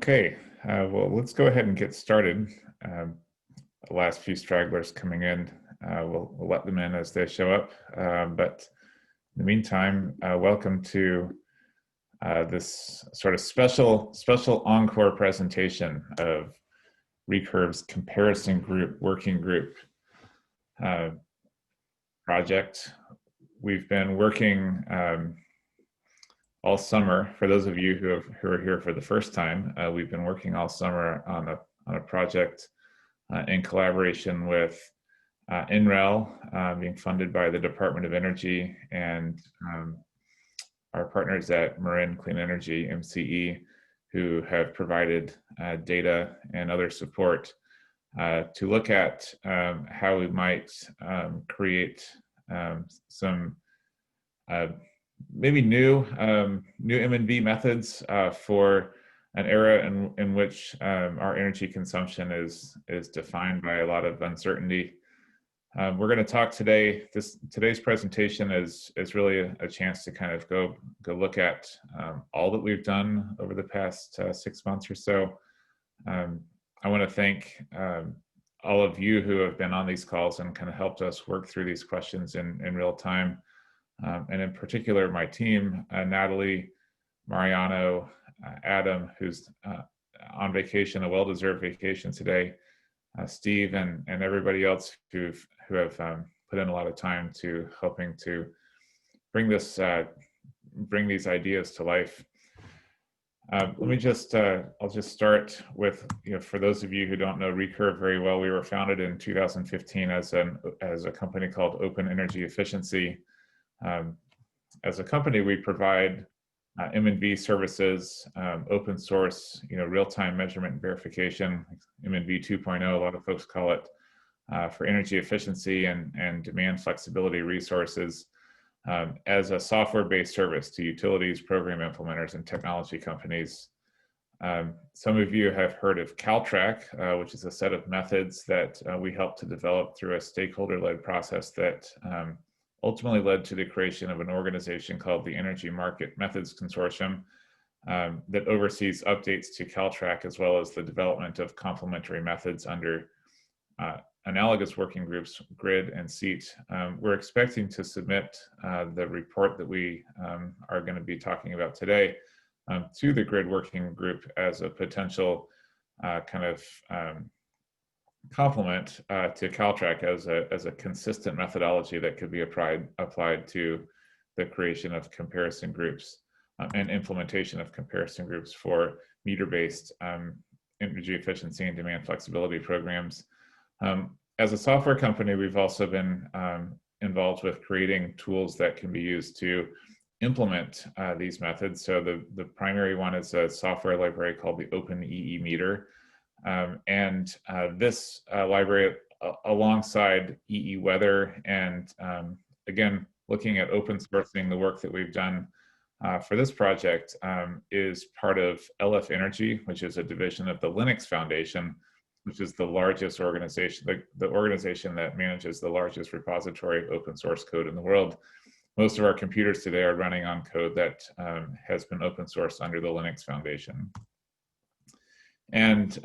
Okay, well, let's go ahead and get started. The last few stragglers coming in, we'll let them in as they show up. But in the meantime, welcome to this sort of special encore presentation of Recurve's comparison group working group project. We've been working all summer. For those of you who are here for the first time, we've been working all summer on a project in collaboration with NREL, being funded by the Department of Energy, and our partners at Marin Clean Energy, MCE, who have provided data and other support to look at how we might create some maybe new M&V methods for an era in which our energy consumption is defined by a lot of uncertainty. We're going to talk today. Today's presentation is really a chance to kind of go look at all that we've done over the past 6 months or so. I want to thank all of you who have been on these calls and kind of helped us work through these questions in real time. And in particular, my team, Natalie, Mariano, Adam, who's on vacation, a well-deserved vacation today, Steve, and everybody else who have put in a lot of time to helping to bring these ideas to life. Let me just, I'll just start with, for those of you who don't know Recurve very well, we were founded in 2015 as a company called Open Energy Efficiency. As a company, we provide M&V services, open source, real-time measurement and verification, M&V 2.0, a lot of folks call it, for energy efficiency and demand flexibility resources as a software-based service to utilities, program implementers, and technology companies. Some of you have heard of Caltrack, which is a set of methods that we helped to develop through a stakeholder-led process that ultimately led to the creation of an organization called the Energy Market Methods Consortium that oversees updates to Caltrack, as well as the development of complementary methods under analogous working groups, GRID and SEAT. We're expecting to submit the report that we are going to be talking about today to the GRID working group as a potential kind of complement to Caltrack as a consistent methodology that could be applied to the creation of comparison groups and implementation of comparison groups for meter-based energy efficiency and demand flexibility programs. As a software company, we've also been involved with creating tools that can be used to implement these methods. So the primary one is a software library called the Open EE Meter. And this library, alongside EE Weather, and again, looking at open sourcing the work that we've done for this project, is part of LF Energy, which is a division of the Linux Foundation, which is the largest organization, the organization that manages the largest repository of open source code in the world. Most of our computers today are running on code that has been open sourced under the Linux Foundation. And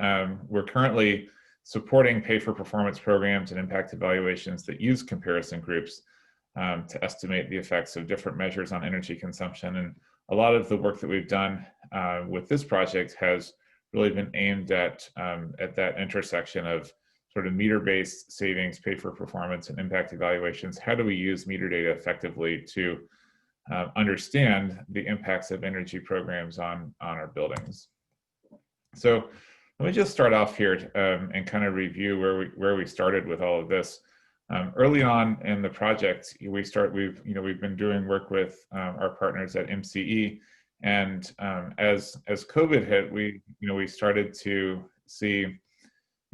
we're currently supporting pay-for-performance programs and impact evaluations that use comparison groups to estimate the effects of different measures on energy consumption. And a lot of the work that we've done with this project has really been aimed at that intersection of sort of meter-based savings, pay-for-performance, and impact evaluations. How do we use meter data effectively to understand the impacts of energy programs on our buildings? So let me just start off here and kind of review where we started with all of this. Early on in the project, we've been doing work with our partners at MCE, and as COVID hit, we started to see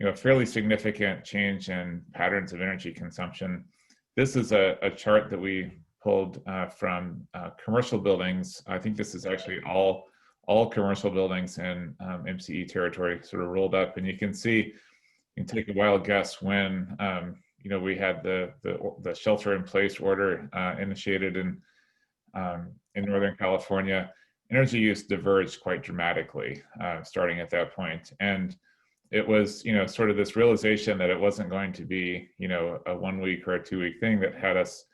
a fairly significant change in patterns of energy consumption. This is a chart that we pulled from commercial buildings. I think this is actually all commercial buildings in MCE territory sort of rolled up, and you can see, you can take a wild guess when we had the shelter-in-place order initiated in Northern California, energy use diverged quite dramatically starting at that point. And it was, sort of this realization that it wasn't going to be, a 1 week or a 2 week thing that had us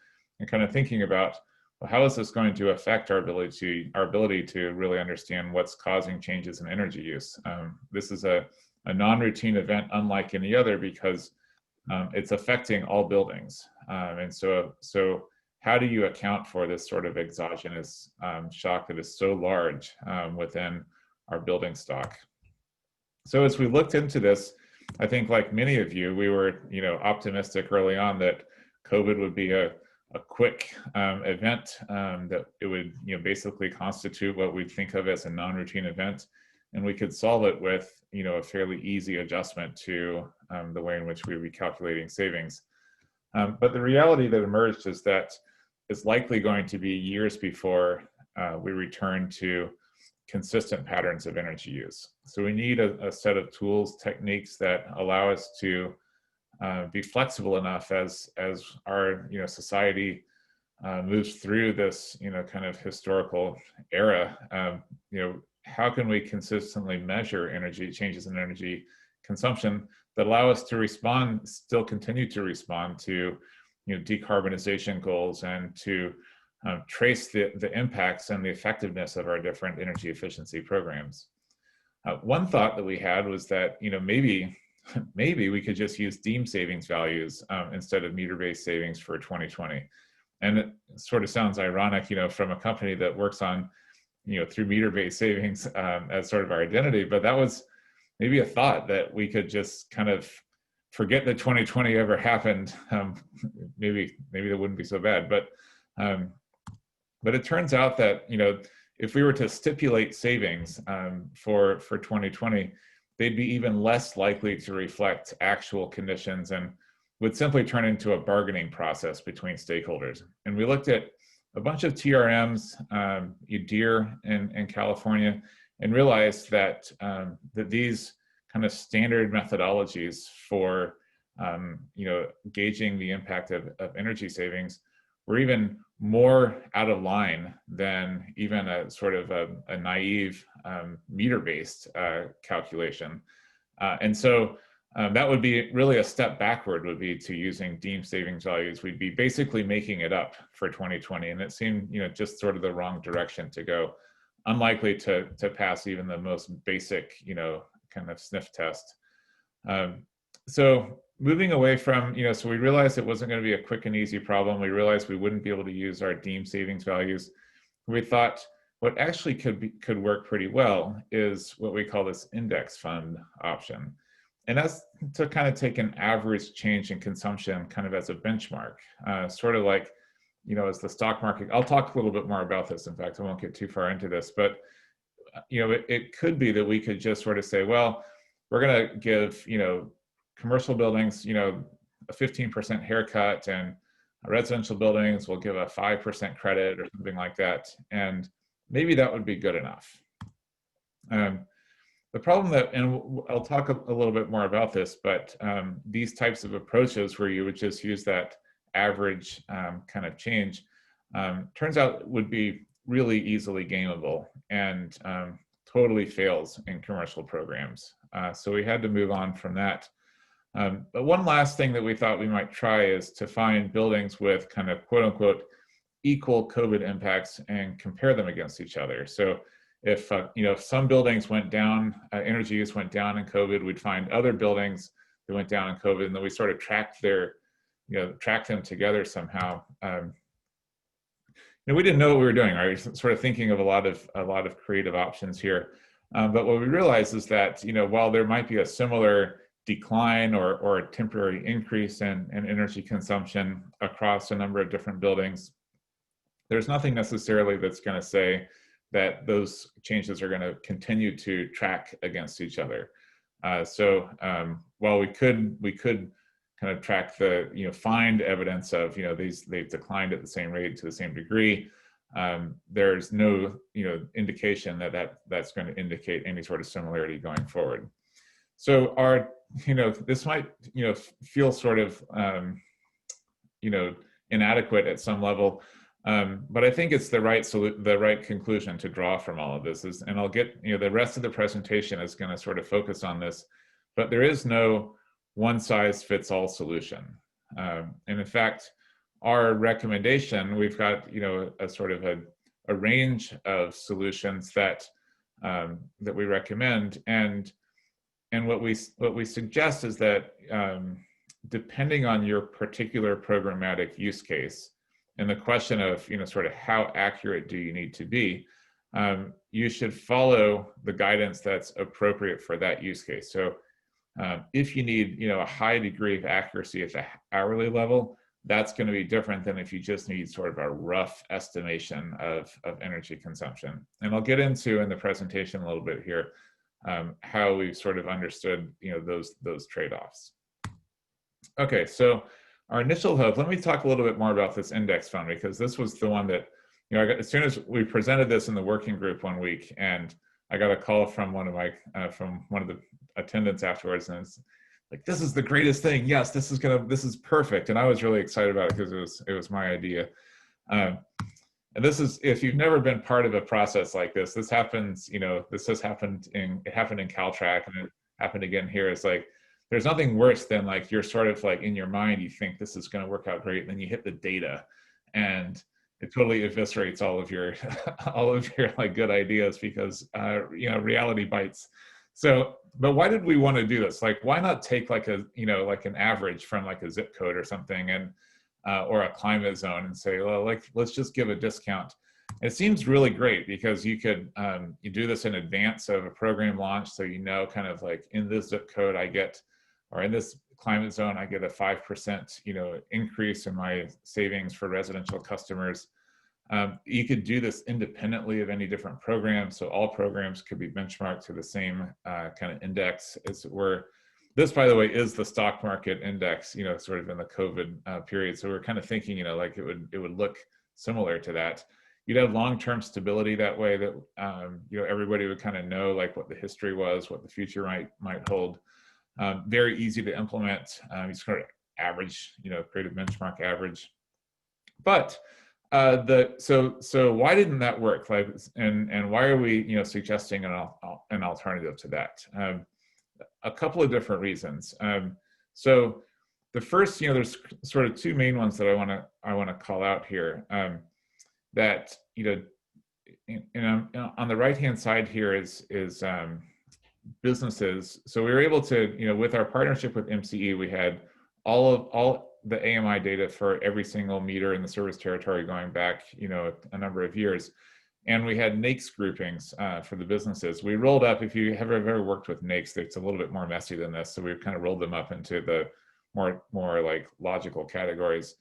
kind of thinking about, well, how is this going to affect our ability to really understand what's causing changes in energy use? This is a non-routine event unlike any other because it's affecting all buildings. And so how do you account for this sort of exogenous shock that is so large within our building stock? So as we looked into this, I think like many of you, we were optimistic early on that COVID would be a quick event, that it would basically constitute what we think of as a non-routine event, and we could solve it with a fairly easy adjustment to the way in which we would be calculating savings. But the reality that emerged is that it's likely going to be years before we return to consistent patterns of energy use. So we need a set of tools, techniques that allow us to be flexible enough as our society moves through this kind of historical era. How can we consistently measure energy changes in energy consumption that allow us to respond, still continue to respond to decarbonization goals and to trace the impacts and the effectiveness of our different energy efficiency programs. One thought that we had was that maybe we could just use deemed savings values instead of meter-based savings for 2020. And it sort of sounds ironic, from a company that works on through meter-based savings as sort of our identity, but that was maybe a thought that we could just kind of forget that 2020 ever happened. Maybe that wouldn't be so bad, but it turns out that if we were to stipulate savings for 2020, they'd be even less likely to reflect actual conditions and would simply turn into a bargaining process between stakeholders. And we looked at a bunch of TRMs, DEER in California, and realized that that these kind of standard methodologies for gauging the impact of energy savings were even more out of line than even a sort of a naive meter-based calculation. And so that would be really a step backward, would be to using deemed savings values. We'd be basically making it up for 2020, and it seemed just sort of the wrong direction to go. Unlikely to pass even the most basic kind of sniff test. So moving away from, so we realized it wasn't going to be a quick and easy problem. We realized we wouldn't be able to use our deemed savings values. We thought what actually could work pretty well is what we call this index fund option. And that's to kind of take an average change in consumption kind of as a benchmark, sort of like, as the stock market. I'll talk a little bit more about this. In fact, I won't get too far into this, but it could be that we could just sort of say, well, we're going to give commercial buildings a 15% haircut, and residential buildings will give a 5% credit or something like that, and maybe that would be good enough. The problem that, and I'll talk a little bit more about this, but these types of approaches where you would just use that average kind of change, turns out would be really easily gameable and totally fails in commercial programs. So we had to move on from that. But one last thing that we thought we might try is to find buildings with kind of quote unquote equal COVID impacts and compare them against each other. So if some buildings went down, energy use went down in COVID, we'd find other buildings that went down in COVID, and then we sort of track them together somehow. We didn't know what we were doing, right? We were sort of thinking of a lot of creative options here. But what we realized is that while there might be a similar decline or a temporary increase in energy consumption across a number of different buildings, there's nothing necessarily that's going to say that those changes are going to continue to track against each other. So while we could kind of track find evidence of they've declined at the same rate to the same degree, there's no indication that that's going to indicate any sort of similarity going forward. So this might feel sort of inadequate at some level, But I think it's the right conclusion to draw from all of this is, and I'll get, the rest of the presentation is going to sort of focus on this, but there is no one size fits all solution. And in fact, our recommendation, we've got, a sort of a range of solutions that that we recommend, and what we suggest is that depending on your particular programmatic use case, and the question of, sort of how accurate do you need to be, you should follow the guidance that's appropriate for that use case. So if you need, a high degree of accuracy at the hourly level, that's going to be different than if you just need sort of a rough estimation of energy consumption. And I'll get into in the presentation a little bit here how we've sort of understood, those trade-offs. Okay, so our initial hope, let me talk a little bit more about this index fund, because this was the one that, as soon as we presented this in the working group one week, and I got a call from one of the attendants afterwards, and it's like, this is the greatest thing. Yes, this is perfect. And I was really excited about it because it was my idea. And this is, if you've never been part of a process like this happens, this has happened it happened in Caltrack, and it happened again here. It's like, there's nothing worse than like, you're sort of like in your mind, you think this is going to work out great. And then you hit the data and it totally eviscerates all of your, like good ideas, because, reality bites. So, but why did we want to do this? Like, why not take like like an average from like a zip code or something, and, or a climate zone, and say, well, like, let's just give a discount. It seems really great because you could, you do this in advance of a program launch. So, kind of like in this zip code, I get, or in this climate zone, I get a 5%, increase in my savings for residential customers. You could do this independently of any different program. So all programs could be benchmarked to the same kind of index as it were. This, by the way, is the stock market index, sort of in the COVID period. So we're kind of thinking, like it would look similar to that. You'd have long-term stability that way, that, everybody would kind of know like what the history was, what the future might hold. Very easy to implement. You sort of average, create a benchmark average. But so why didn't that work? Like, and why are we, suggesting an alternative to that? A couple of different reasons. So the first, there's sort of two main ones that I want to call out here. That on the right-hand side here is businesses. So we were able to, with our partnership with MCE, we had all the AMI data for every single meter in the service territory going back, a number of years. And we had NAICS groupings for the businesses. We rolled up, if you have ever worked with NAICS, it's a little bit more messy than this. So we've kind of rolled them up into the more like logical categories.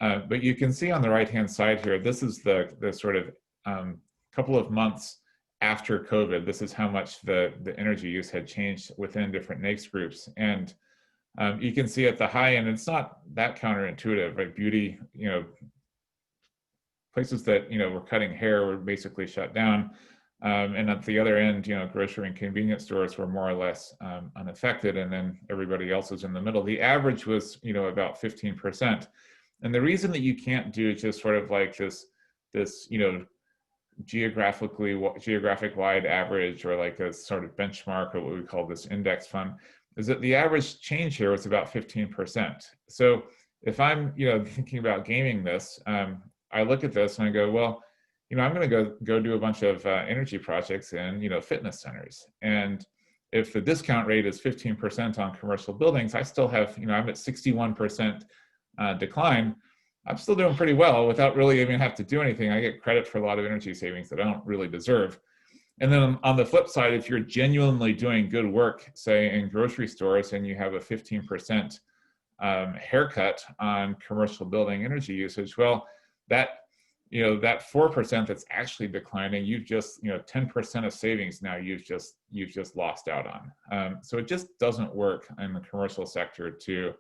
But you can see on the right-hand side here, this is the sort of couple of months after COVID. This is how much the energy use had changed within different NAICS groups. And you can see at the high end, it's not that counterintuitive, right? Beauty, places that, were cutting hair were basically shut down. And at the other end, grocery and convenience stores were more or less unaffected. And then everybody else was in the middle. The average was, about 15%. And the reason that you can't do just sort of like this, geographic wide average, or like a sort of benchmark, or what we call this index fund, is that the average change here was about 15%. So if I'm, thinking about gaming this, I look at this and I go, well, I'm going to go do a bunch of energy projects in, fitness centers. And if the discount rate is 15% on commercial buildings, I still have, I'm at 61% decline. I'm still doing pretty well without really even have to do anything. I get credit for a lot of energy savings that I don't really deserve. And then on the flip side, if you're genuinely doing good work, say in grocery stores, and you have a 15% haircut on commercial building energy usage, well, that 4% that's actually declining, you've just, 10% of savings now you've just lost out on. So it just doesn't work in the commercial sector to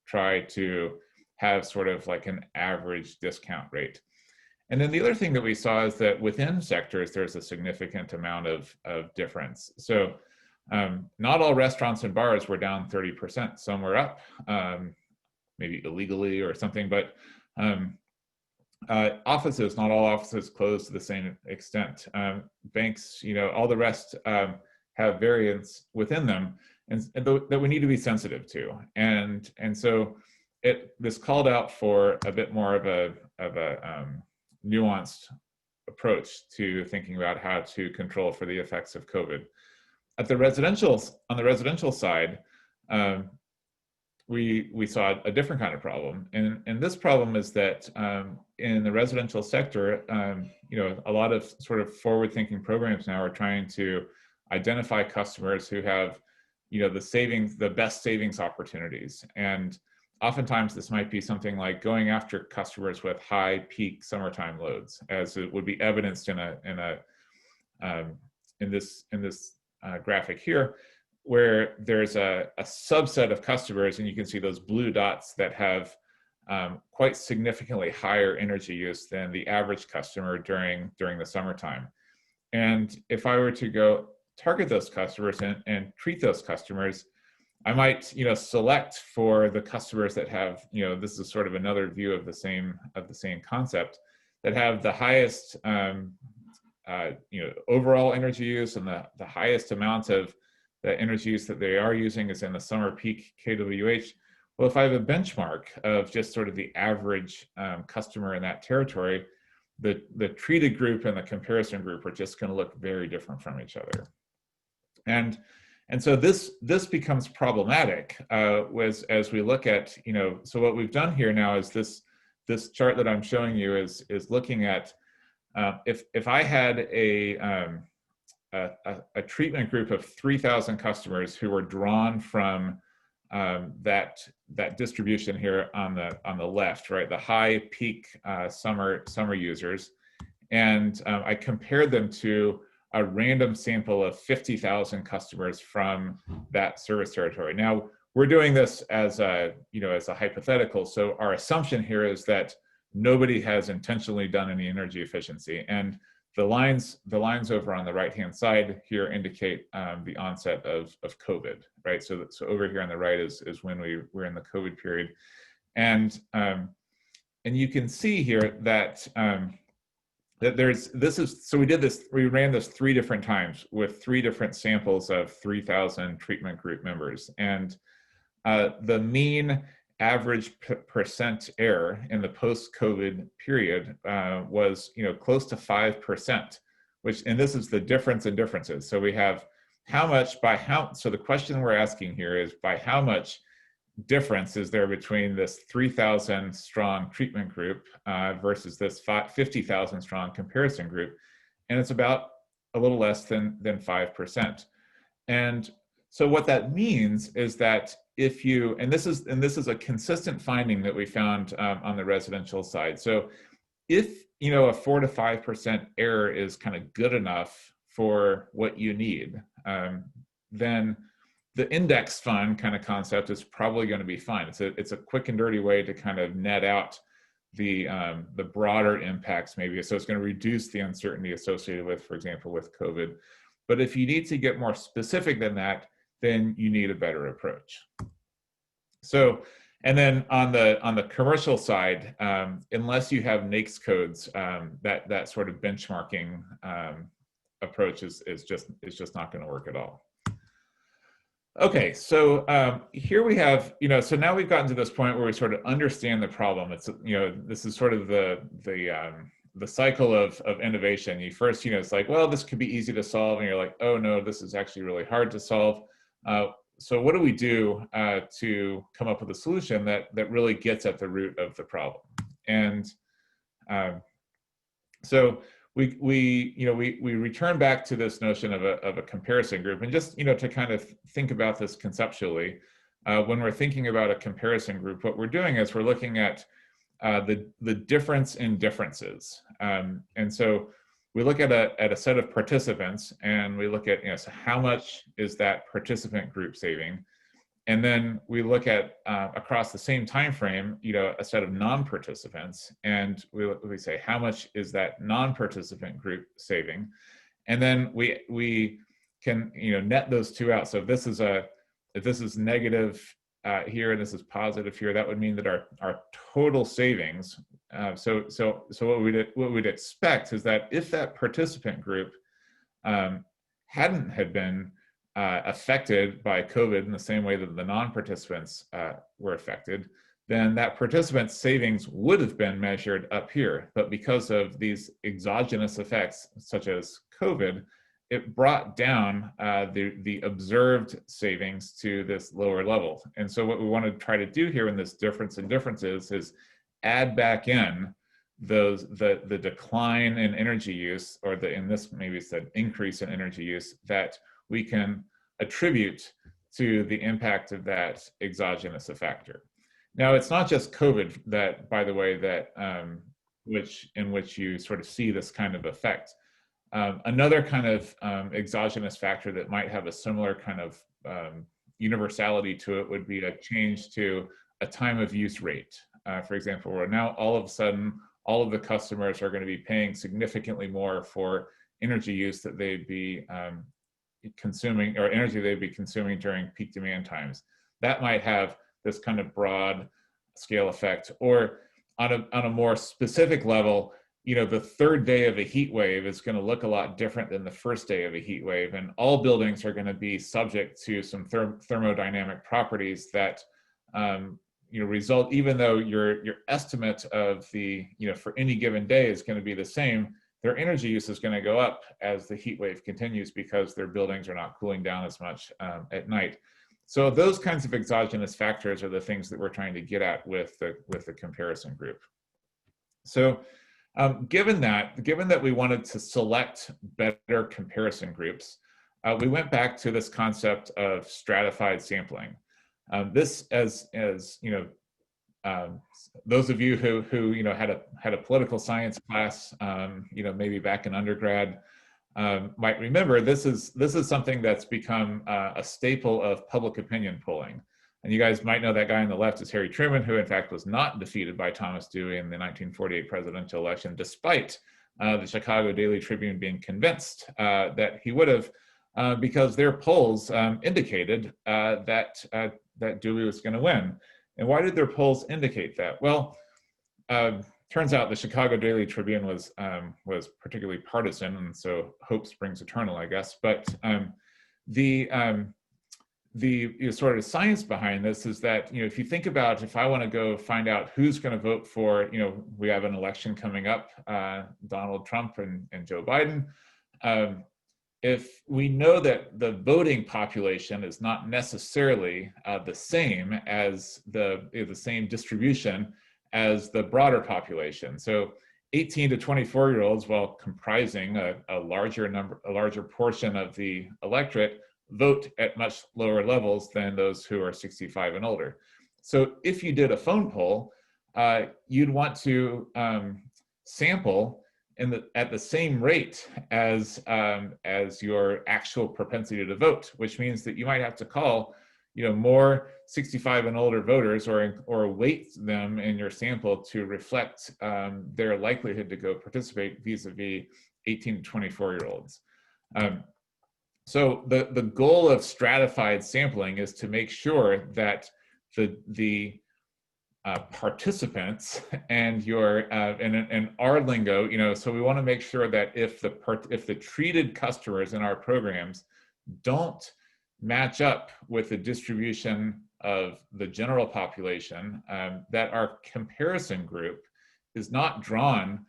try to have sort of like an average discount rate. And then the other thing that we saw is that within sectors, there's a significant amount of difference. So not all restaurants and bars were down 30%. Some were up, maybe illegally or something, but Offices, not all offices close to the same extent. Banks, all the rest have variance within them, and that we need to be sensitive to. And so this called out for a bit more of a nuanced approach to thinking about how to control for the effects of COVID. On the residential side, we saw a different kind of problem, and this problem is that in the residential sector, a lot of sort of forward-thinking programs now are trying to identify customers who have, the best savings opportunities, and oftentimes this might be something like going after customers with high peak summertime loads, as it would be evidenced in this graphic here, where there's a subset of customers, and you can see those blue dots that have quite significantly higher energy use than the average customer during the summertime. And if I were to go target those customers and treat those customers, I might select for the customers that have, this is sort of another view of the same concept, that have the highest overall energy use, and the highest amount of the energy use that they are using is in the summer peak kWh. Well, if I have a benchmark of just sort of the average customer in that territory, the treated group and the comparison group are just going to look very different from each other. And so this becomes problematic as we look at, so what we've done here now is this chart that I'm showing you is looking at if I had a treatment group of 3,000 customers who were drawn from that distribution here on the left, right, the high peak summer users, and I compared them to a random sample of 50,000 customers from that service territory. Now, we're doing this as a hypothetical, so our assumption here is that nobody has intentionally done any energy efficiency, and the lines over on the right-hand side here indicate the onset of COVID, right? So over here on the right is when we were in the COVID period, and you can see here that we ran this 3 different times with 3 different samples of 3,000 treatment group members, and the mean average percent error in the post-COVID period was close to 5%, and this is the difference in differences. So we have so the question we're asking here is by how much difference is there between this 3,000 strong treatment group versus this 50,000 strong comparison group, and it's about a little less than 5%. And so what that means is that if you, and this is a consistent finding that we found on the residential side. So if a 4 to 5% error is kind of good enough for what you need, then the index fund kind of concept is probably going to be fine. It's a quick and dirty way to kind of net out the broader impacts maybe. So it's going to reduce the uncertainty associated with, for example, with COVID. But if you need to get more specific than that, then you need a better approach. So, and then on the commercial side, unless you have NAICS codes, that sort of benchmarking approach is just not going to work at all. Okay, so here we have, so now we've gotten to this point where we sort of understand the problem. It's, this is sort of the cycle of innovation. You first, it's like, well, this could be easy to solve, and you're like, oh no, this is actually really hard to solve. So what do we do to come up with a solution that really gets at the root of the problem? And so we return back to this notion of a comparison group, and just to kind of think about this conceptually. When we're thinking about a comparison group, what we're doing is we're looking at the difference in differences, and so we look at a set of participants, and we look at so how much is that participant group saving, and then we look at across the same time frame a set of non-participants, and we say how much is that non-participant group saving, and then we can net those two out. So if this is negative here, and this is positive here, that would mean that our total savings, so what we'd expect is that if that participant group hadn't had been affected by COVID in the same way that the non-participants were affected, then that participant's savings would have been measured up here. But because of these exogenous effects, such as COVID, it brought down the observed savings to this lower level. And so what we want to try to do here in this difference in differences is add back in the decline in energy use, or in this maybe it's an increase in energy use, that we can attribute to the impact of that exogenous factor. Now, it's not just COVID that, by the way, that in which you sort of see this kind of effect. Another kind of exogenous factor that might have a similar kind of universality to it would be a change to a time of use rate. For example, where now all of a sudden, all of the customers are going to be paying significantly more for energy use that they'd be consuming, or energy they'd be consuming during peak demand times. That might have this kind of broad scale effect. Or on a more specific level, the third day of a heat wave is going to look a lot different than the first day of a heat wave, and all buildings are going to be subject to some thermodynamic properties that result, even though your estimate of the for any given day is going to be the same, their energy use is going to go up as the heat wave continues because their buildings are not cooling down as much at night. So those kinds of exogenous factors are the things that we're trying to get at with the comparison group. So given that we wanted to select better comparison groups, we went back to this concept of stratified sampling. This, as those of you who had a political science class, maybe back in undergrad, might remember, this is something that's become a staple of public opinion polling. And you guys might know that guy on the left is Harry Truman, who in fact was not defeated by Thomas Dewey in the 1948 presidential election, despite the Chicago Daily Tribune being convinced that he would have, because their polls indicated that Dewey was going to win. And why did their polls indicate that? Well, turns out the Chicago Daily Tribune was particularly partisan, and so hope springs eternal, I guess. But the sort of science behind this is that, if you think about, if I want to go find out who's going to vote for, we have an election coming up, Donald Trump and Joe Biden. If we know that the voting population is not necessarily the same as the same distribution as the broader population, so 18 to 24-year-olds, while comprising a larger portion of the electorate, vote at much lower levels than those who are 65 and older. So if you did a phone poll, you'd want to sample at the same rate as your actual propensity to vote, which means that you might have to call more 65 and older voters, or weight them in your sample to reflect their likelihood to go participate vis-a-vis 18 to 24-year-olds. So the goal of stratified sampling is to make sure that the participants and your in our lingo, so we want to make sure that if the treated customers in our programs don't match up with the distribution of the general population, that our comparison group is not drawn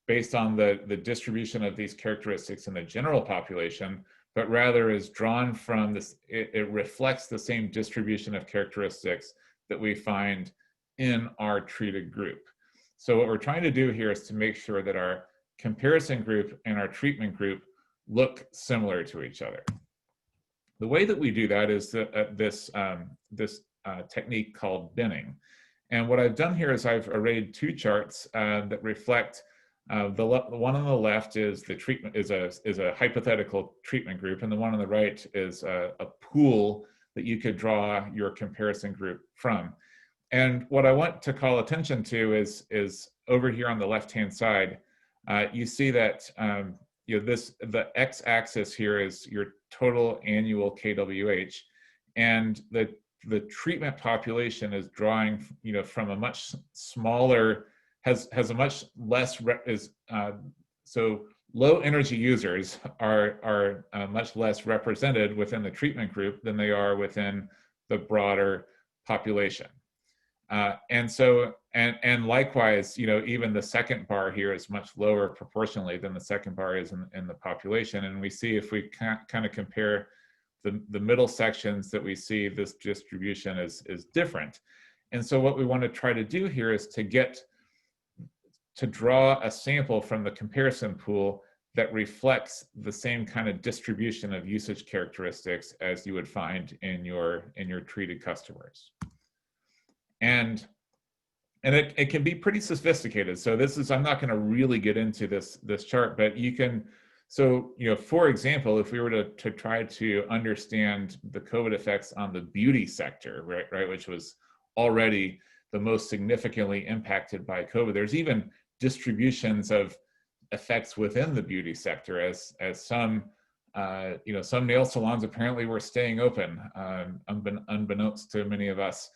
based on the distribution of these characteristics in the general population, but rather is drawn from this, it reflects the same distribution of characteristics that we find in our treated group. So what we're trying to do here is to make sure that our comparison group and our treatment group look similar to each other. The way that we do that is this technique called binning. And what I've done here is I've arrayed two charts that reflect the one on the left is the treatment is a hypothetical treatment group, and the one on the right is a pool that you could draw your comparison group from. And what I want to call attention to is over here on the left-hand side, you see that the x-axis here is your total annual KWH, and the the treatment population is drawing, from a much smaller, has a much less, so low energy users are much less represented within the treatment group than they are within the broader population. And so, and likewise, even the second bar here is much lower proportionally than the second bar is in the population. And we see, if we kind of compare the middle sections, that we see this distribution is different. And so what we want to try to do here is to draw a sample from the comparison pool that reflects the same kind of distribution of usage characteristics as you would find in your treated customers. And it can be pretty sophisticated. So this is, I'm not going to really get into this chart, but you can, so, for example, if we were to try to understand the COVID effects on the beauty sector, right, which was already the most significantly impacted by COVID, there's even distributions of effects within the beauty sector, as some some nail salons apparently were staying open, unbeknownst to many of us.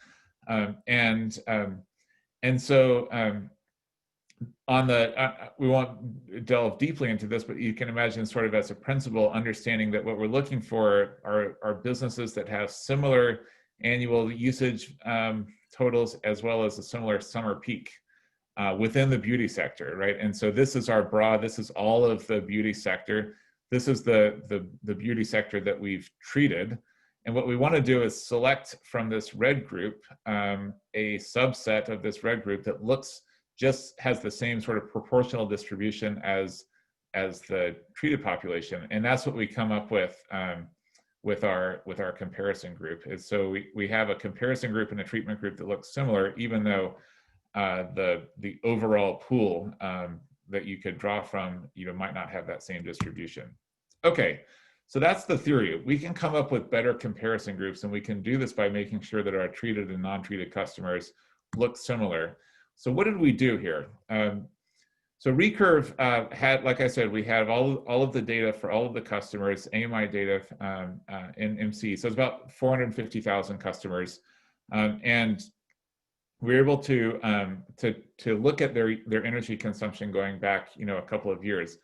And so on the, we won't delve deeply into this, but you can imagine, sort of as a principle, understanding that what we're looking for are businesses that have similar annual usage totals, as well as a similar summer peak within the beauty sector, right? And so this is our broad, this is all of the beauty sector. This is the beauty sector that we've treated. And what we want to do is select from this red group a subset of this red group that has the same sort of proportional distribution as the treated population. And that's what we come up with our comparison group. Is so we have a comparison group and a treatment group that looks similar, even though the overall pool that you could draw from might not have that same distribution. Okay. So that's the theory. We can come up with better comparison groups, and we can do this by making sure that our treated and non-treated customers look similar. So what did we do here? So Recurve had, like I said, we have all of the data for all of the customers, AMI data in MC. So it's about 450,000 customers, and we're able to look at their energy consumption going back, a couple of years.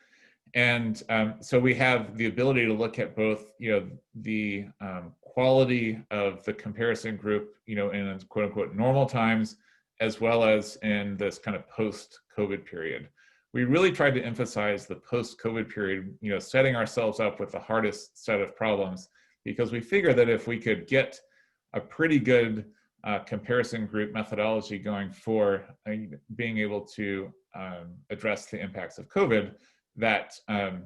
And so we have the ability to look at both, the quality of the comparison group, in quote unquote normal times, as well as in this kind of post-COVID period. We really tried to emphasize the post-COVID period, setting ourselves up with the hardest set of problems, because we figure that if we could get a pretty good comparison group methodology going for being able to address the impacts of COVID, that that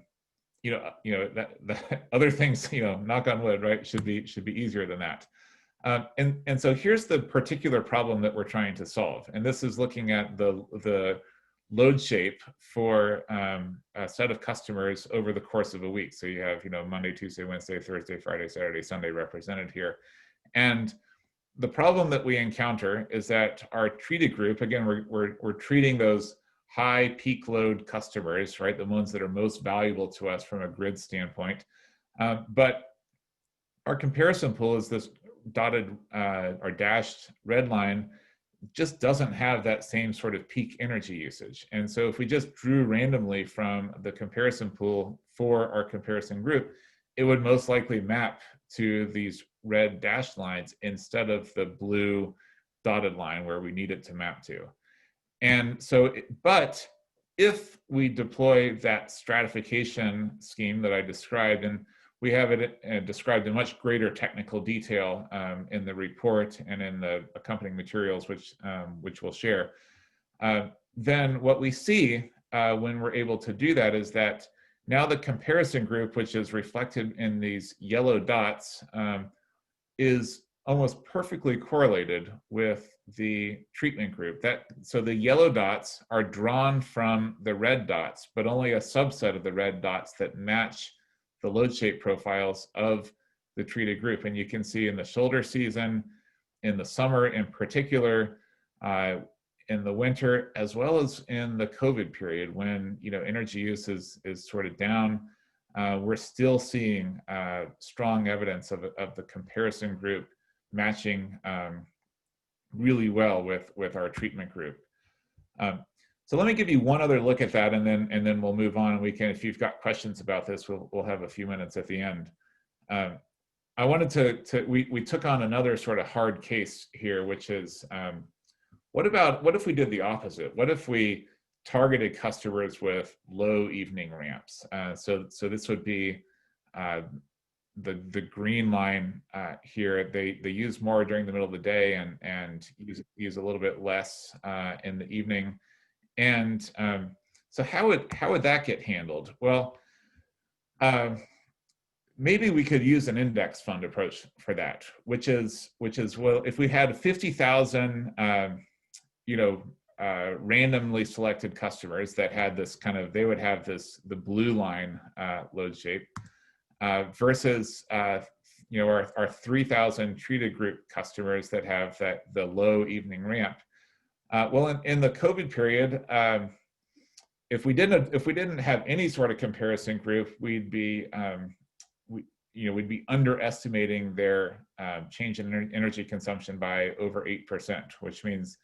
other things, knock on wood, right, should be easier than that. And so here's the particular problem that we're trying to solve, and this is looking at the load shape for a set of customers over the course of a week. So you have Monday, Tuesday, Wednesday, Thursday, Friday, Saturday, Sunday represented here, and the problem that we encounter is that our treated group, again, we're treating those high peak load customers, right? The ones that are most valuable to us from a grid standpoint. But our comparison pool is this dotted or dashed red line, just doesn't have that same sort of peak energy usage. And so if we just drew randomly from the comparison pool for our comparison group, it would most likely map to these red dashed lines instead of the blue dotted line where we need it to map to. And so, but if we deploy that stratification scheme that I described, and we have it described in much greater technical detail in the report and in the accompanying materials, which we'll share, then what we see when we're able to do that is that now the comparison group, which is reflected in these yellow dots, is almost perfectly correlated with the treatment group. So the yellow dots are drawn from the red dots, but only a subset of the red dots that match the load shape profiles of the treated group. And you can see in the shoulder season, in the summer in particular, in the winter, as well as in the COVID period when energy use is sort of down, we're still seeing strong evidence of the comparison group matching really well with our treatment group. So let me give you one other look at that, and then we'll move on. And we can, if you've got questions about this, we'll have a few minutes at the end. I wanted we took on another sort of hard case here, which is what if we did the opposite? What if we targeted customers with low evening ramps? So this would be the green line here. They use more during the middle of the day and use a little bit less in the evening. And so how would that get handled? Well, maybe we could use an index fund approach for that, which is well, if we had 50,000 randomly selected customers that had this kind of, they would have the blue line load shape versus our 3,000 treated group customers that have the low evening ramp. Well, in the COVID period, if we didn't have any sort of comparison group, we'd be underestimating their change in energy consumption by over 8%, which means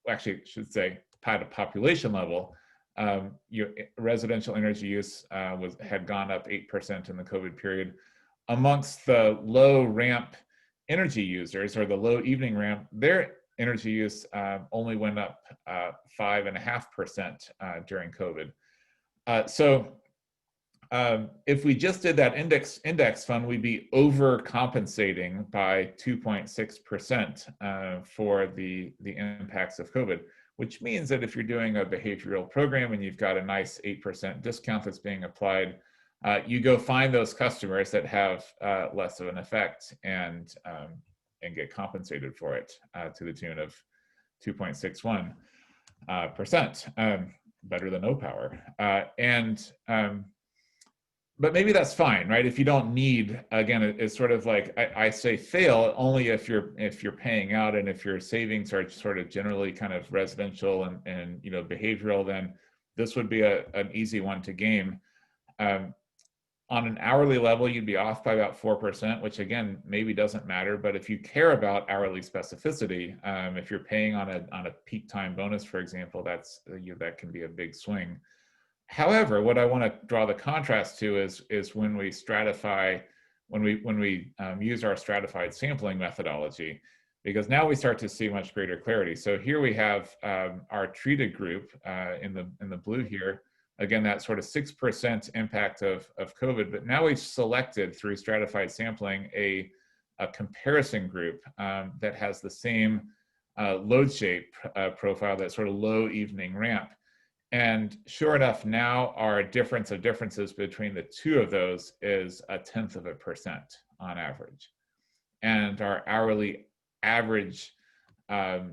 actually I should say at a population level, residential energy use had gone up 8% in the COVID period. Amongst the low ramp energy users, or the low evening ramp, their energy use only went up 5.5% during COVID. So if we just did that index fund, we'd be overcompensating by 2.6% for the impacts of COVID, which means that if you're doing a behavioral program and you've got a nice 8% discount that's being applied, you go find those customers that have less of an effect and get compensated for it to the tune of 2.61%, better than no power. But maybe that's fine, right? If you don't need, again, it's sort of like I say fail only if you're paying out, and if your savings are sort of generally kind of residential and behavioral, then this would be an easy one to game. On an hourly level, you'd be off by about 4%, which again maybe doesn't matter. But if you care about hourly specificity, if you're paying on a peak time bonus, for example, that can be a big swing. However, what I want to draw the contrast to is when we stratify, when we use our stratified sampling methodology, because now we start to see much greater clarity. So here we have our treated group in the blue here. Again, that sort of 6% impact of COVID, but now we've selected through stratified sampling a comparison group that has the same load shape profile, that sort of low evening ramp. And sure enough, now our difference of differences between the two of those is 0.1% on average. And our hourly average, our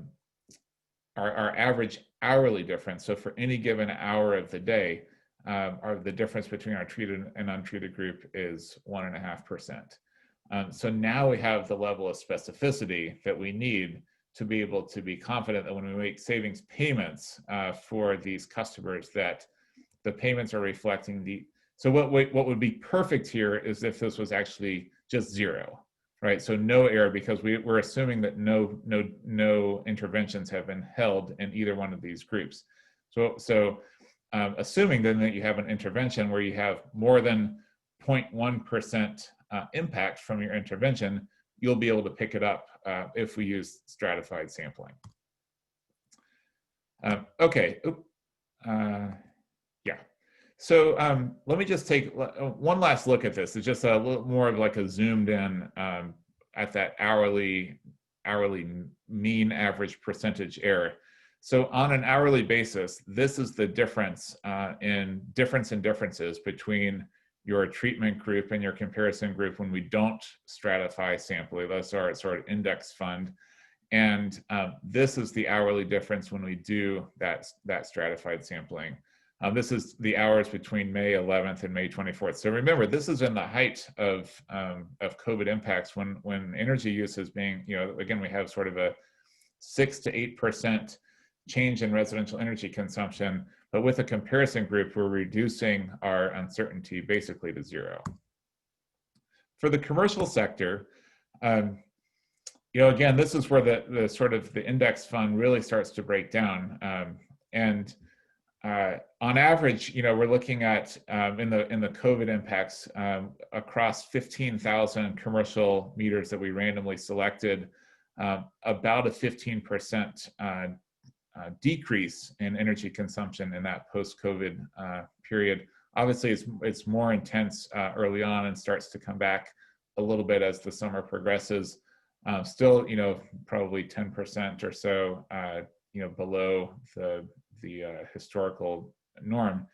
average hourly difference, so for any given hour of the day, the difference between our treated and untreated group is 1.5%. So now we have the level of specificity that we need to be able to be confident that when we make savings payments for these customers, that the payments are reflecting so what would be perfect here is if this was actually just zero, right? So no error, because we're assuming that no interventions have been held in either one of these groups. So assuming then that you have an intervention where you have more than 0.1% impact from your intervention, you'll be able to pick it up if we use stratified sampling. Okay, yeah. So let me just take one last look at this. It's just a little more of like a zoomed in at that hourly mean average percentage error. So on an hourly basis, this is the difference in differences between your treatment group and your comparison group when we don't stratify sampling. That's our sort of index fund. And this is the hourly difference when we do that stratified sampling. This is the hours between May 11th and May 24th. So remember, this is in the height of COVID impacts when energy use is being, again, we have sort of a 6 to 8% change in residential energy consumption, but with a comparison group, we're reducing our uncertainty basically to zero. For the commercial sector, again, this is where the sort of the index fund really starts to break down. And on average, we're looking at in the COVID impacts across 15,000 commercial meters that we randomly selected, about a 15% decrease in energy consumption in that post-COVID period. Obviously, it's more intense early on and starts to come back a little bit as the summer progresses. Still, probably 10% or so, below the historical norm.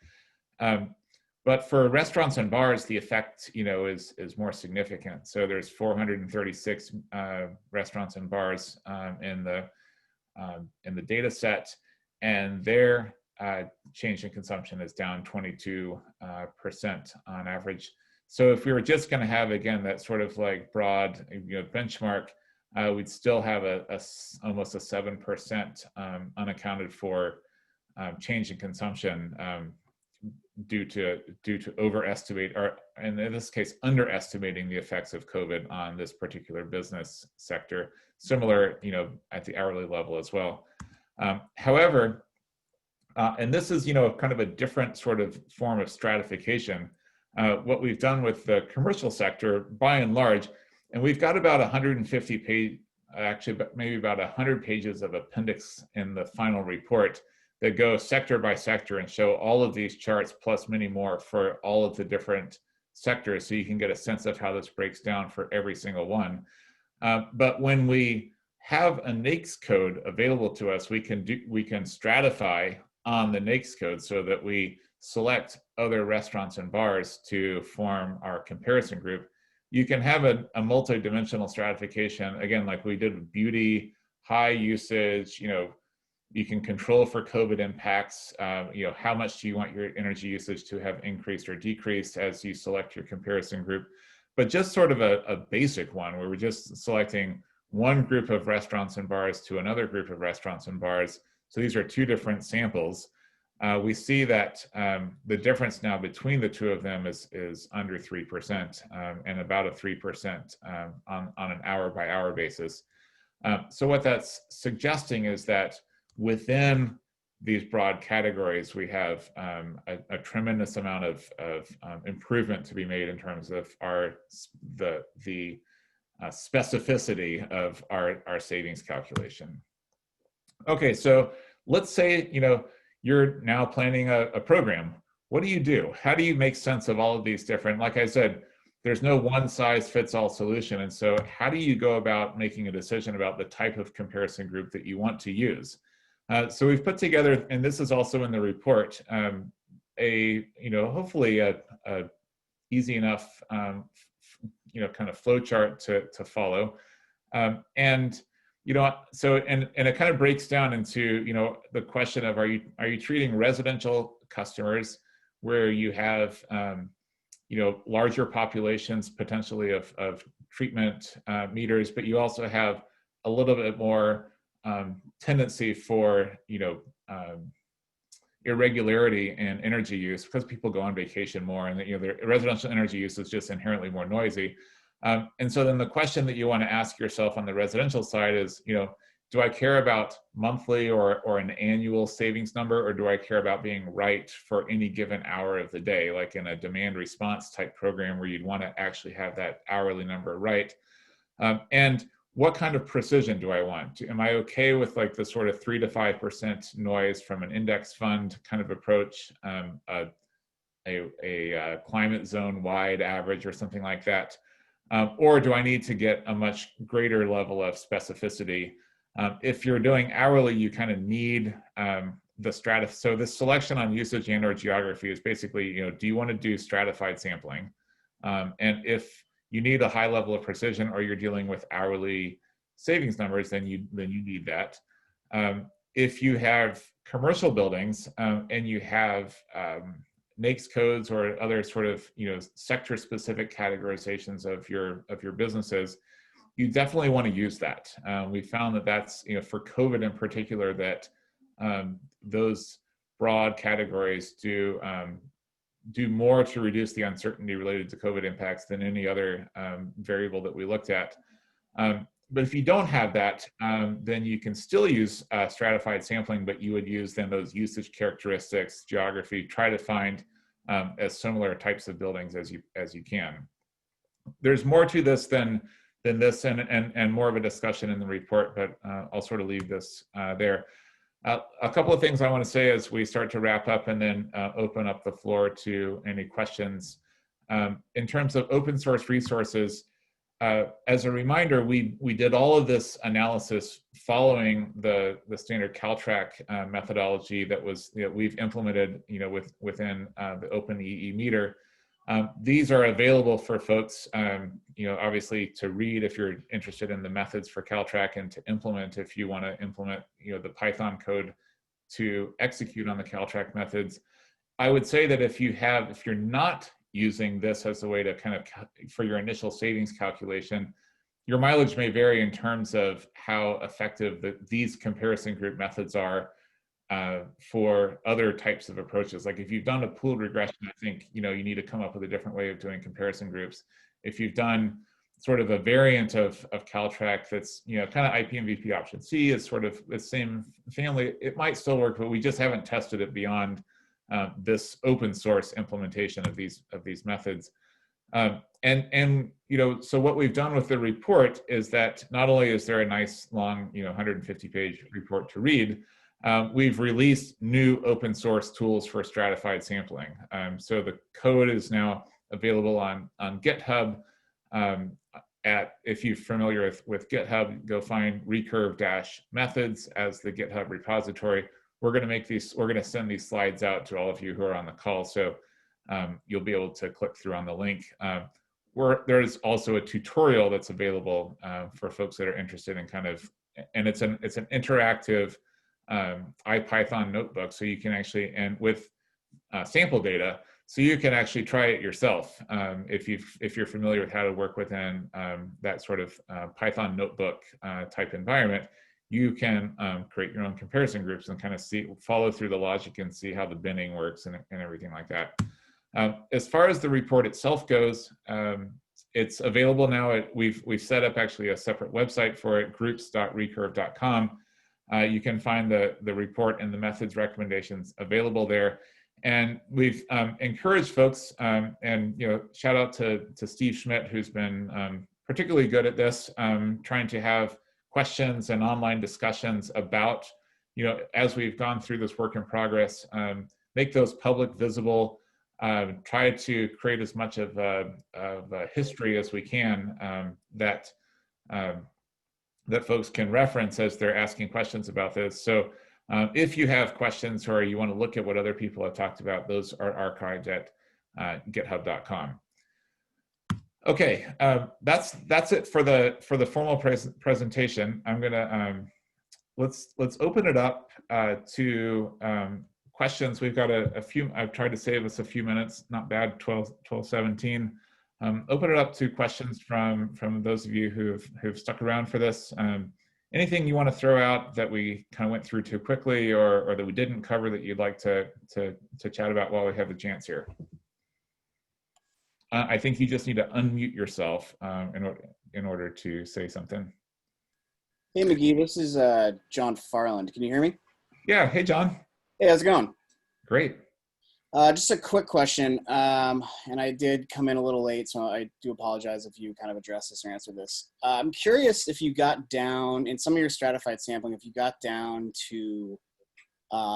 But for restaurants and bars, the effect, is more significant. So there's 436 restaurants and bars in the data set, and their change in consumption is down 22% on average. So if we were just going to have, again, that sort of like broad benchmark, we'd still have almost a 7% unaccounted for change in consumption due to overestimate, or in this case, underestimating the effects of COVID on this particular business sector. Similar, at the hourly level as well. However, and this is, kind of a different sort of form of stratification. What we've done with the commercial sector, by and large, and we've got about 150 page, actually maybe about 100 pages of appendix in the final report that go sector by sector and show all of these charts plus many more for all of the different sectors, so you can get a sense of how this breaks down for every single one. But when we have a NAICS code available to us, we can stratify on the NAICS code so that we select other restaurants and bars to form our comparison group. You can have a multi-dimensional stratification, again, like we did with beauty, high usage, you can control for COVID impacts, how much do you want your energy usage to have increased or decreased as you select your comparison group. But just sort of a basic one where we're just selecting one group of restaurants and bars to another group of restaurants and bars. So these are two different samples. We see that the difference now between the two of them is under 3% and about a 3% on an hour by hour basis. So what that's suggesting is that within these broad categories, we have a tremendous amount of improvement to be made in terms of the specificity of our savings calculation. Okay, so let's say you're now planning a program. What do you do? How do you make sense of all of these different? Like I said, there's no one size fits all solution, and so how do you go about making a decision about the type of comparison group that you want to use? So we've put together, and this is also in the report, hopefully a easy enough kind of flow chart to follow, and so and it kind of breaks down into the question of are you treating residential customers where you have larger populations potentially of treatment meters, but you also have a little bit more tendency for irregularity in energy use because people go on vacation more, and their residential energy use is just inherently more noisy. And so then the question that you want to ask yourself on the residential side is, do I care about monthly or an annual savings number, or do I care about being right for any given hour of the day, like in a demand response type program where you'd want to actually have that hourly number right? And what kind of precision do I want? Am I okay with like the sort of 3 to 5% noise from an index fund kind of approach, a climate zone wide average or something like that? Or do I need to get a much greater level of specificity? If you're doing hourly, you kind of need the so this selection on usage and or geography is basically, do you want to do stratified sampling? And if you need a high level of precision, or you're dealing with hourly savings numbers, then you need that. If you have commercial buildings and you have NAICS codes or other sort of sector specific categorizations of your businesses, you definitely want to use that. We found that that's for COVID in particular, that those broad categories do do more to reduce the uncertainty related to COVID impacts than any other variable that we looked at. But if you don't have that, then you can still use stratified sampling, but you would use then those usage characteristics, geography, try to find as similar types of buildings as you can. There's more to this than this, and more of a discussion in the report, but I'll sort of leave this there. A couple of things I want to say as we start to wrap up and then open up the floor to any questions. In terms of open source resources, as a reminder, we did all of this analysis following the standard Caltrack methodology that was we've implemented within the OpenEE meter. These are available for folks, obviously to read if you're interested in the methods for Caltrack, and to implement if you want to implement the Python code to execute on the Caltrack methods. I would say that if you're not using this as a way to kind of for your initial savings calculation, your mileage may vary in terms of how effective these comparison group methods are for other types of approaches. Like if you've done a pooled regression, I think you need to come up with a different way of doing comparison groups. If you've done sort of a variant of Caltrack that's kind of IPMVP option C is sort of the same family, it might still work, but we just haven't tested it beyond this open source implementation of these methods. So what we've done with the report is that not only is there a nice long 150-page report to read, we've released new open source tools for stratified sampling. So the code is now available on GitHub. If you're familiar with GitHub, go find Recurve-methods as the GitHub repository. We're going to send these slides out to all of you who are on the call, so you'll be able to click through on the link. There's also a tutorial that's available for folks that are interested in and it's an interactive IPython notebook, so you can actually, and with sample data, so you can actually try it yourself. If you're familiar with how to work within that sort of Python notebook type environment, you can create your own comparison groups and kind of follow through the logic and see how the binning works and everything like that. As far as the report itself goes, it's available now. We've set up actually a separate website for it, groups.recurve.com. You can find the report and the methods recommendations available there. And we've encouraged folks, and shout out to Steve Schmidt, who's been particularly good at this, trying to have questions and online discussions about, as we've gone through this work in progress, make those public, visible, try to create as much of a history as we can that folks can reference as they're asking questions about this. So if you have questions or you want to look at what other people have talked about, those are archived at github.com. Okay, that's it for the formal presentation. I'm gonna let's open it up to questions. We've got a few. I've tried to save us a few minutes. Not bad. 12:17. Open it up to questions from those of you who've stuck around for this. Anything you want to throw out that we kind of went through too quickly, or that we didn't cover that you'd like to chat about while we have the chance here? I think you just need to unmute yourself in order to say something. Hey, McGee, this is John Farland. Can you hear me? Yeah. Hey, John. Hey, how's it going? Great. Just a quick question, and I did come in a little late, so I do apologize if you kind of address this or answer this. I'm curious if you got down, in some of your stratified sampling, if you got down to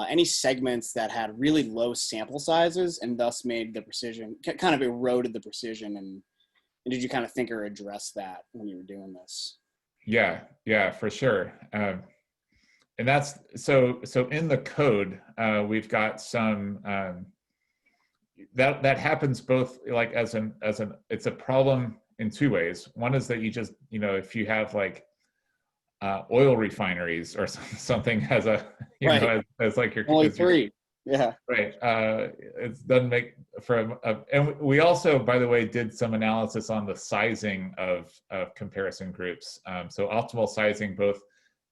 any segments that had really low sample sizes and thus made the precision, kind of eroded the precision, and did you kind of think or address that when you were doing this? Yeah, for sure. And that's, so in the code, we've got some, that happens both like it's a problem in two ways. One is that you just, if you have like oil refineries or something as a, as like your only three. Yeah. Right. It doesn't make for and we also, by the way, did some analysis on the sizing of comparison groups. So optimal sizing both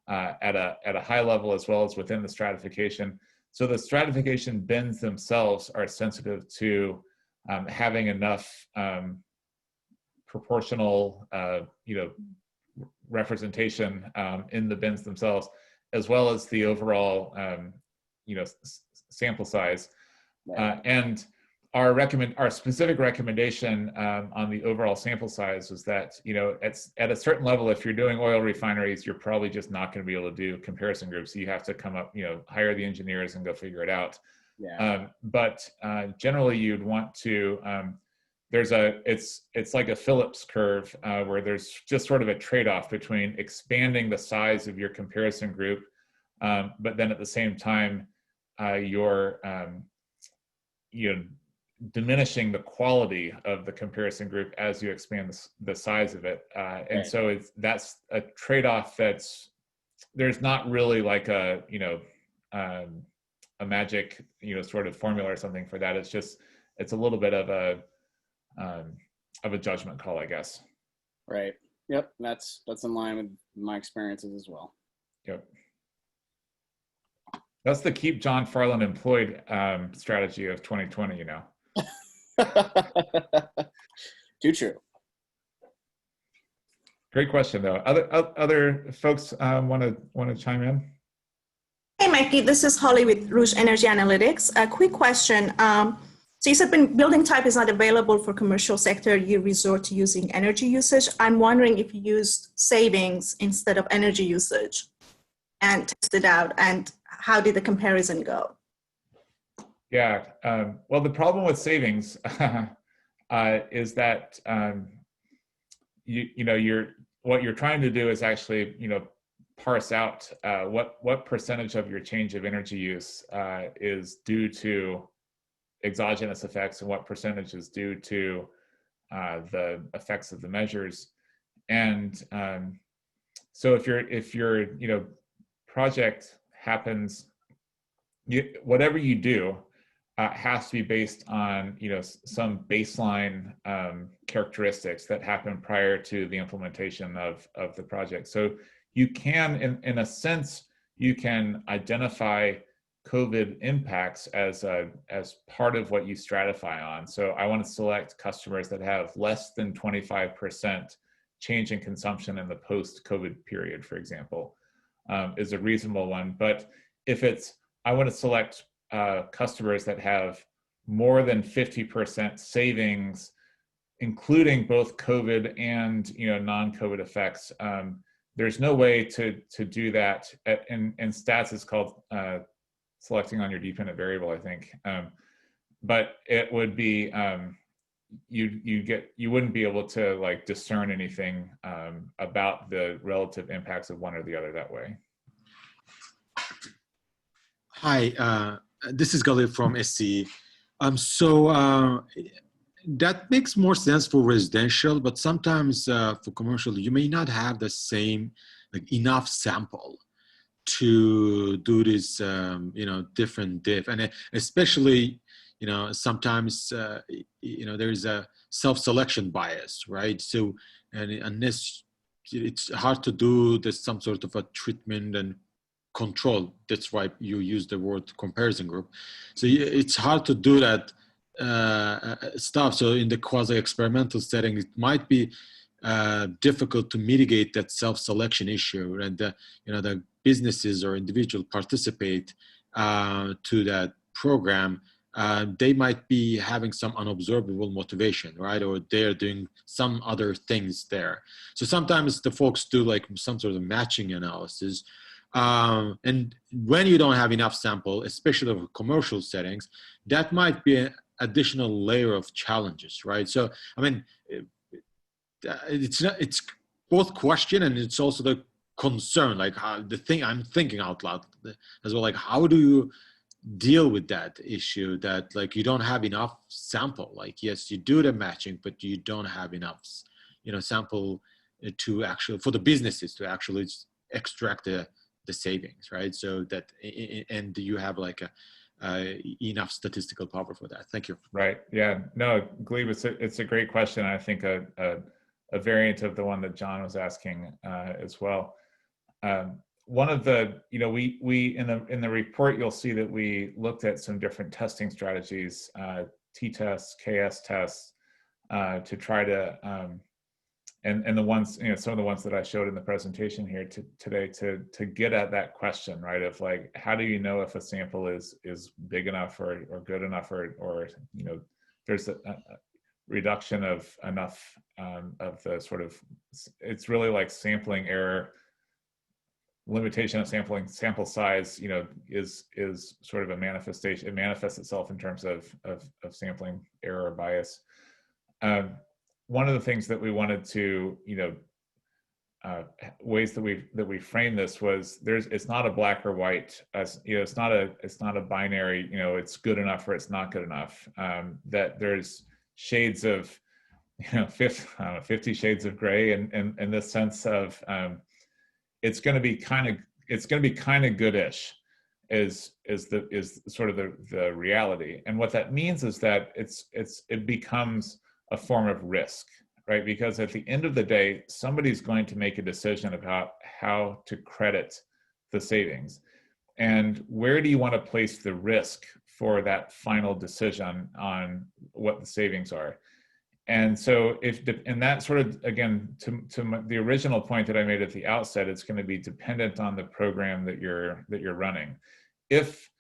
at a high level as well as within the stratification. So the stratification bins themselves are sensitive to having enough proportional, representation in the bins themselves, as well as the overall, sample size. Right. And our specific recommendation on the overall sample size was that, at a certain level, if you're doing oil refineries, you're probably just not going to be able to do comparison groups. So you have to come up, hire the engineers and go figure it out. Yeah. But generally, you'd want to. It's like a Phillips curve where there's just sort of a trade-off between expanding the size of your comparison group, but then at the same time, you're diminishing the quality of the comparison group as you expand the size of it. And so that's a trade-off there's not really like a magic, sort of formula or something for that. It's a little bit of a judgment call, I guess. Right. Yep. That's in line with my experiences as well. Yep. That's the keep John Farland employed strategy of 2020, Too true. Great question, though. Other folks want to chime in? Hey, Mikey, this is Holly with Rouge Energy Analytics. A quick question. So you said when building type is not available for commercial sector, you resort to using energy usage. I'm wondering if you used savings instead of energy usage and tested out, and how did the comparison go? Yeah, well, the problem with savings is that what you're trying to do is actually parse out what percentage of your change of energy use is due to exogenous effects and what percentage is due to the effects of the measures. And so if your project happens, whatever you do has to be based on some baseline characteristics that happen prior to the implementation of the project. So you can, in a sense, you can identify COVID impacts as part of what you stratify on. So I want to select customers that have less than 25% change in consumption in the post-COVID period, for example, is a reasonable one. But if I want to select customers that have more than 50% savings, including both COVID and non-COVID effects, there's no way to do that. In stats, it's called selecting on your dependent variable, I think. But it would be you wouldn't be able to discern anything about the relative impacts of one or the other that way. Hi, this is Galil from SC. So that makes more sense for residential, but sometimes for commercial, you may not have the same enough sample to do this, different diff, and especially, sometimes, there is a self-selection bias, right? So, and unless it's hard to do this, some sort of a treatment and control. That's why you use the word comparison group. So it's hard to do that stuff. So in the quasi-experimental setting, it might be difficult to mitigate that self-selection issue, and the businesses or individual participate to that program. They might be having some unobservable motivation, right? Or they're doing some other things there. So sometimes the folks do some sort of matching analysis. And when you don't have enough sample, especially for commercial settings, that might be an additional layer of challenges, right? So, I mean, it's both question and it's also the concern, the thing I'm thinking out loud as well, how do you deal with that issue that you don't have enough sample? Yes, you do the matching, but you don't have enough, sample to actually, for the businesses to actually extract the savings, right? So that, and you have enough statistical power for that. Thank you. Right. Yeah. No, Glebe, it's a great question. I think a variant of the one that John was asking as well. One of the, we in the report, you'll see that we looked at some different testing strategies t-tests, ks tests, to try to and the ones, you know, some of the ones that I showed in the presentation here today to get at that question, right, of like, how do you know if a sample is big enough or good enough, or you know, there's a reduction of enough of the sort of, it's really like sampling error, limitation of sample size, you know, is sort of a manifestation. It manifests itself in terms of sampling error or bias. One of the things that we wanted to, you know, ways that we frame this was, it's not a black or white, as you know, it's not a binary, you know, it's good enough or it's not good enough. That there's shades of, you know, 50 shades of gray, and in this sense of it's going to be kind of goodish, is sort of the reality. And what that means is that it becomes a form of risk, right? Because at the end of the day, somebody's going to make a decision about how to credit the savings. And where do you want to place the risk for that final decision on what the savings are? And so and that sort of, again, to the original point that I made at the outset, it's going to be dependent on the program that you're running. If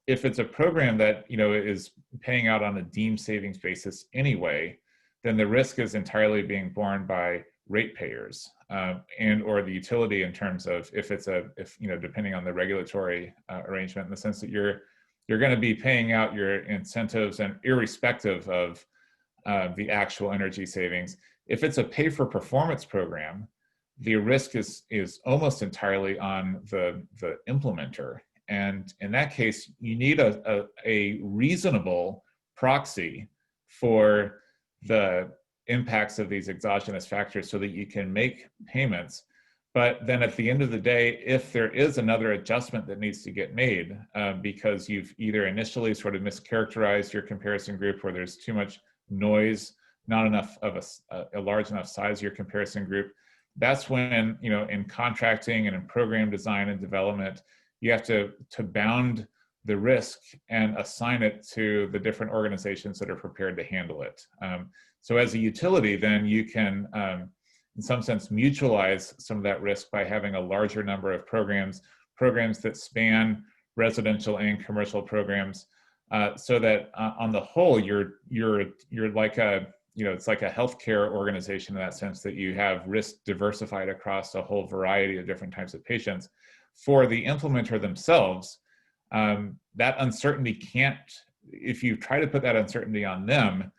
it's a program that, you know, is paying out on a deemed savings basis anyway, then the risk is entirely being borne by ratepayers, and or the utility, in terms of if you know, depending on the regulatory arrangement, in the sense that you're going to be paying out your incentives, and irrespective of the actual energy savings. If it's a pay for performance program, the risk is almost entirely on the implementer. And in that case, you need a reasonable proxy for the impacts of these exogenous factors so that you can make payments. But then at the end of the day, if there is another adjustment that needs to get made, because you've either initially sort of mischaracterized your comparison group, or there's too much noise, not enough of a large enough size of your comparison group, that's when, you know, in contracting and in program design and development, you have to bound the risk and assign it to the different organizations that are prepared to handle it. So as a utility, then you can, in some sense, mutualize some of that risk by having a larger number of programs that span residential and commercial programs, so that on the whole, you're like a, you know, it's like a healthcare organization in that sense, that you have risk diversified across a whole variety of different types of patients. For the implementer themselves, that uncertainty can't, if you try to put that uncertainty on them,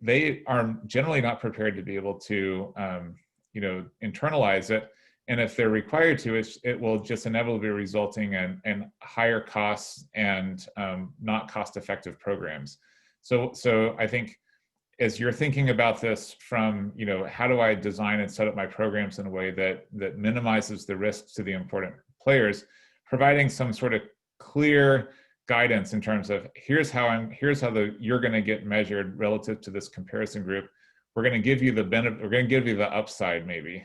they are generally not prepared to be able to, you know, internalize it. And if they're required to, it will just inevitably be resulting in higher costs and not cost-effective programs. So I think, as you're thinking about this from, you know, how do I design and set up my programs in a way that minimizes the risks to the important players, providing some sort of clear guidance in terms of here's how you're going to get measured relative to this comparison group. We're going to give you the benefit, we're going to give you the upside maybe,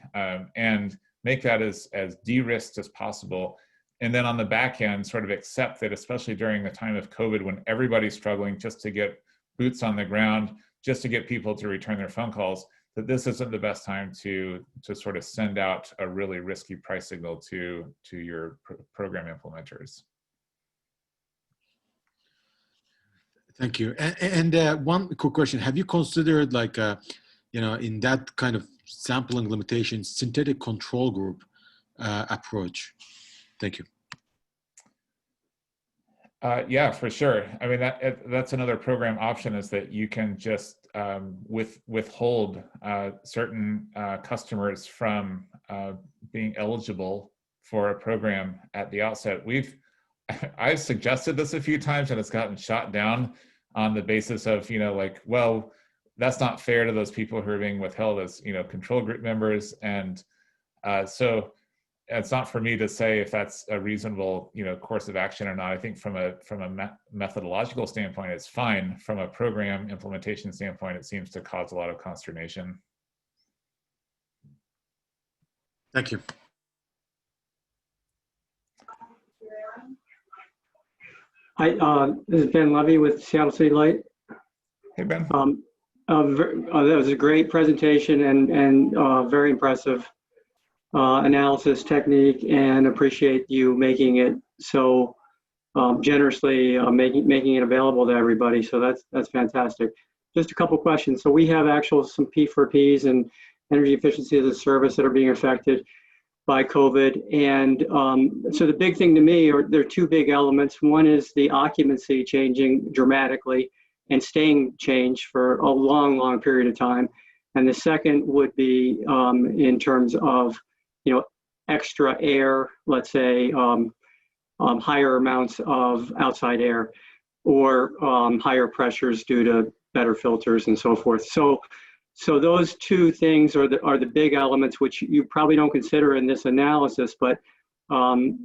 and make that as de-risked as possible. And then on the back end, sort of accept that, especially during the time of COVID, when everybody's struggling just to get boots on the ground, just to get people to return their phone calls, that this isn't the best time to sort of send out a really risky price signal to your program implementers. Thank you. And one quick question: have you considered, like, you know, in that kind of sampling limitation, synthetic control group approach? Thank you. Yeah, for sure. I mean, that's another program option, is that you can just withhold certain customers from being eligible for a program at the outset. I've suggested this a few times, and it's gotten shot down on the basis of, you know, like, well, that's not fair to those people who are being withheld as, you know, control group members. And so it's not for me to say if that's a reasonable, you know, course of action or not. I think from a methodological standpoint, it's fine. From a program implementation standpoint, it seems to cause a lot of consternation. Thank you. Hi, this is Ben Levy with Seattle City Light. Hey, Ben. That was a great presentation and very impressive analysis technique, and appreciate you making it so generously making it available to everybody. So that's fantastic. Just a couple questions. So we have some P4Ps and energy efficiency as a service that are being affected by COVID. And so the big thing to me, there are two big elements. One is the occupancy changing dramatically and staying changed for a long, long period of time. And the second would be in terms of, extra air, let's say, higher amounts of outside air, or higher pressures due to better filters and so forth. So those two things are the big elements, which you probably don't consider in this analysis, but I'm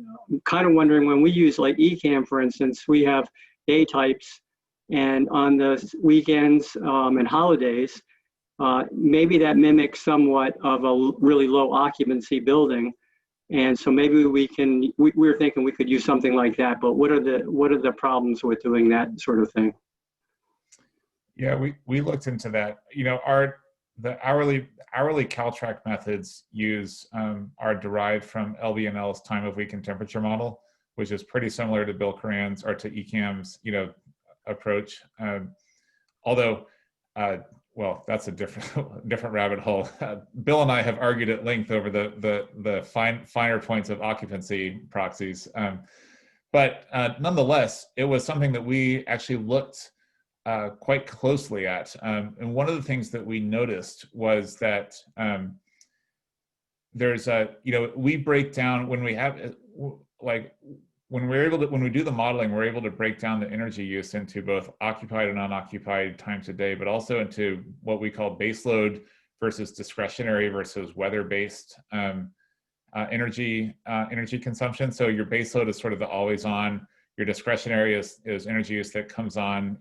kind of wondering, when we use like ECAM, for instance, we have day types, and on the weekends and holidays, maybe that mimics somewhat of a really low occupancy building. And so maybe we're thinking we could use something like that, but what are the problems with doing that sort of thing? Yeah, we looked into that. The hourly Caltrack methods are derived from LBNL's time of week and temperature model, which is pretty similar to Bill Curran's or to ECAM's approach. Although, well, that's a different rabbit hole. Bill and I have argued at length over the finer points of occupancy proxies, but nonetheless, it was something that we actually looked quite closely at. And one of the things that we noticed was that there's we break down when we have when we do the modeling, we're able to break down the energy use into both occupied and unoccupied times a day, but also into what we call baseload versus discretionary versus weather-based energy consumption. So your baseload is sort of the always on. Your discretionary is energy use that comes on,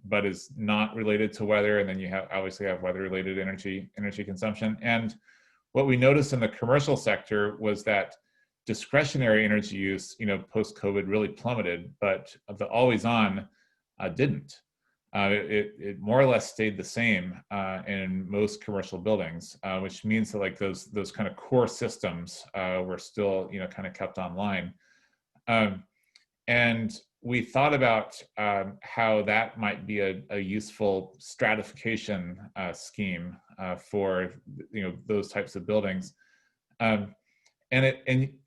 but is not related to weather. And then you obviously have weather-related energy consumption. And what we noticed in the commercial sector was that discretionary energy use, post-COVID really plummeted, but the always on didn't. It more or less stayed the same in most commercial buildings, which means that like those kind of core systems were still, kind of kept online. And we thought about how that might be a useful stratification scheme for those types of buildings, and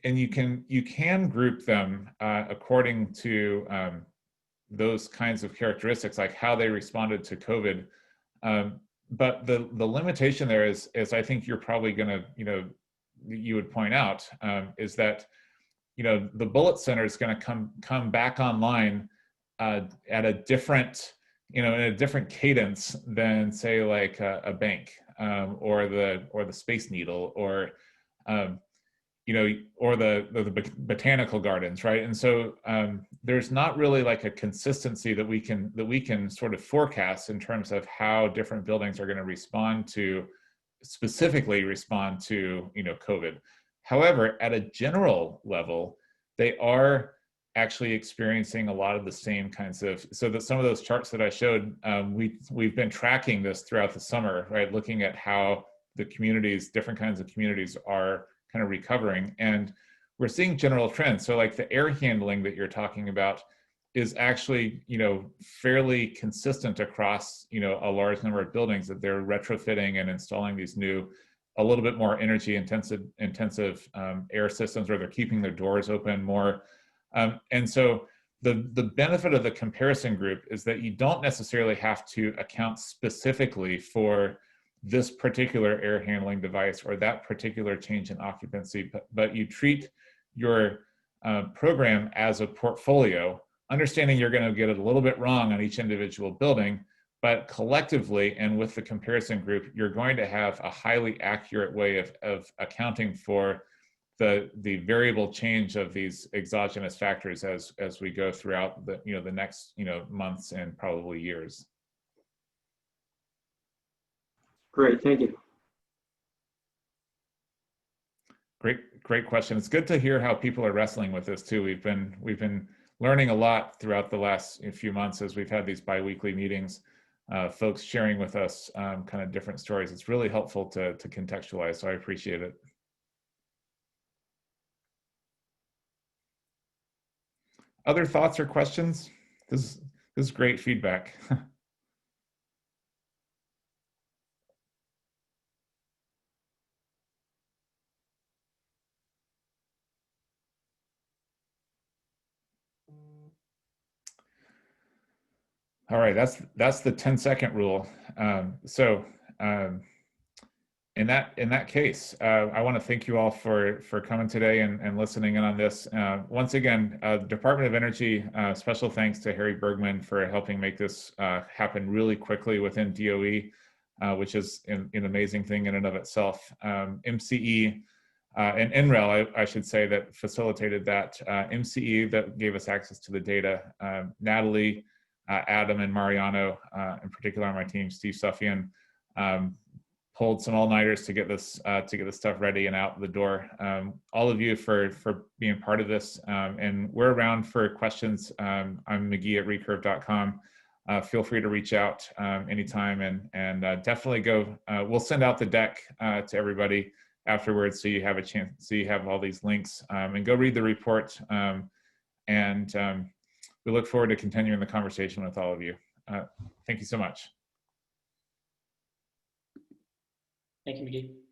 you can group them according to those kinds of characteristics, like how they responded to COVID. But the limitation there is I think you're probably going to you would point out is that the bullet center is going to come back online at a different, in a different cadence than say like a bank or the Space Needle or or the botanical gardens, right? And so there's not really like a consistency that we can sort of forecast in terms of how different buildings are going to specifically respond to COVID. However, at a general level, they are actually experiencing a lot of the same kinds of, so that some of those charts that I showed, we've been tracking this throughout the summer, right? Looking at how the communities, different kinds of communities are kind of recovering. And we're seeing general trends. So like the air handling that you're talking about is actually, fairly consistent across, a large number of buildings, that they're retrofitting and installing these new, a little bit more energy intensive air systems, or they're keeping their doors open more. And so the benefit of the comparison group is that you don't necessarily have to account specifically for this particular air handling device or that particular change in occupancy, but you treat your program as a portfolio, understanding you're going to get it a little bit wrong on each individual building, but collectively and with the comparison group, you're going to have a highly accurate way of accounting for the variable change of these exogenous factors as we go throughout the next months and probably years. Great, thank you. Great question. It's good to hear how people are wrestling with this too. We've been learning a lot throughout the last few months as we've had these bi-weekly meetings. folks sharing with us kind of different stories. It's really helpful to contextualize, so I appreciate it. Other thoughts or questions? This is great feedback. All right, that's the 10-second rule. In that case, I want to thank you all for coming today and listening in on this. Once again, the Department of Energy, special thanks to Harry Bergman for helping make this happen really quickly within DOE, which is an amazing thing in and of itself. MCE and NREL, I should say, that facilitated that. MCE that gave us access to the data. Natalie, Adam, and Mariano, in particular on my team, Steve Suffian, pulled some all-nighters to get this stuff ready and out the door. All of you for being part of this, and we're around for questions. I'm McGee at recurve.com. Feel free to reach out anytime, and definitely go. We'll send out the deck to everybody afterwards, so you have a chance, so you have all these links, and go read the report. We look forward to continuing the conversation with all of you. Thank you so much. Thank you, McGee.